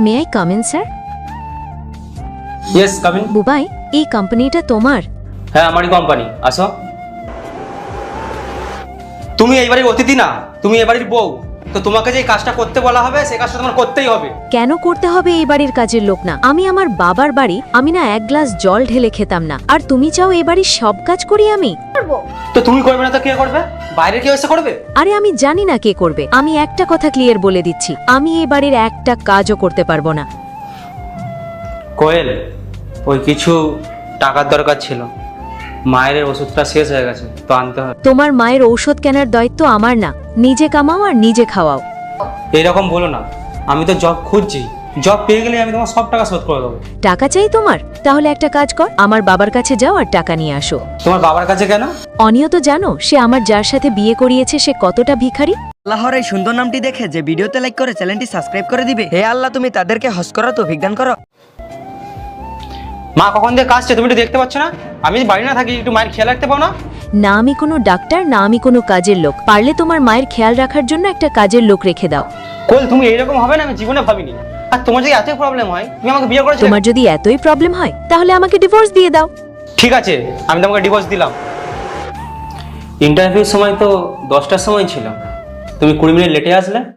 May I come in sir? Yes, come in. Bubai, এই কোম্পানিটা তোমার? হ্যাঁ, আমারই কোম্পানি, আসো। তুমি এই বাড়ির অতিথি না, তুমি এই বাড়ির বউ। তো তোমাকে যে কাজটা করতে বলা হবে সেই কাজটা তোমার করতেই হবে। কেন করতে হবে? এই বাড়ির কাজের লোক না আমি, আমার বাবার বাড়ি। আমি না এক গ্লাস জল ঢেলে খেতাম না, আর তুমি চাও এই বাড়ির সব কাজ করি আমি? তো তুমি করবে না তো কে করবে? বাইরে কেউ এসে করবে? আরে আমি জানি না কে করবে। আমি একটা কথা ক্লিয়ার বলে দিচ্ছি, আমি এই বাড়ির একটা কাজও করতে পারবো না। কোয়েল, ওই কিছু টাকার দরকার ছিল। মায়ের ওষুধটা শেষ হয়ে গেছে, তো আনতে হবে। তোমার মায়ের ঔষধ কেনার দায়িত্ব আমার না। নিজে কামাও আর নিজে খাওয়াও। এইরকম বলো না, আমি তো জব খুঁজছি। জব পেয়ে গেলে আমি তোমার সব টাকা শোধ করে দেবো। টাকা চাই তোমার? তাহলে একটা কাজ কর, আমার বাবার কাছে যাও আর টাকা নিয়ে আসো। তোমার বাবার কাছে কেন? অনিয় তো জানো সে আমার যার সাথে বিয়ে করিয়েছে সে কতটা ভিখারি। আল্লাহর এই সুন্দর নামটি দেখে যে ভিডিওতে লাইক করে চ্যানেলটি সাবস্ক্রাইব করে দিবে। হে আল্লাহ, তুমি তাদেরকে হজ করো, তো বিজ্ঞান করো। মা কখন দিয়ে কাজছে তুমি একটু দেখতে পাচ্ছ না? আমি বাড়ি না থাকি, একটু মায়ের খেয়াল রাখতে পাও না? না আমি কোনো ডাক্তার, না আমি কোনো কাজের লোক। পারলে তোমার মায়ের খেয়াল রাখার জন্য একটা কাজের লোক রেখে দাও। কোয়েল, তুমি এইরকম হবে না আমি জীবনে ভাবিনি। আর তোমার যদি এতই প্রবলেম হয়, তুমি আমাকে বিয়ে করেছো। তোমার যদি এতই প্রবলেম হয় তাহলে আমাকে ডিভোর্স দিয়ে দাও। ঠিক আছে, আমি তোমাকে ডিভোর্স দিলাম। ইন্টারভিউর সময় তো 10টার সময় ছিল, তুমি 20 মিনিট লেটে আসলে।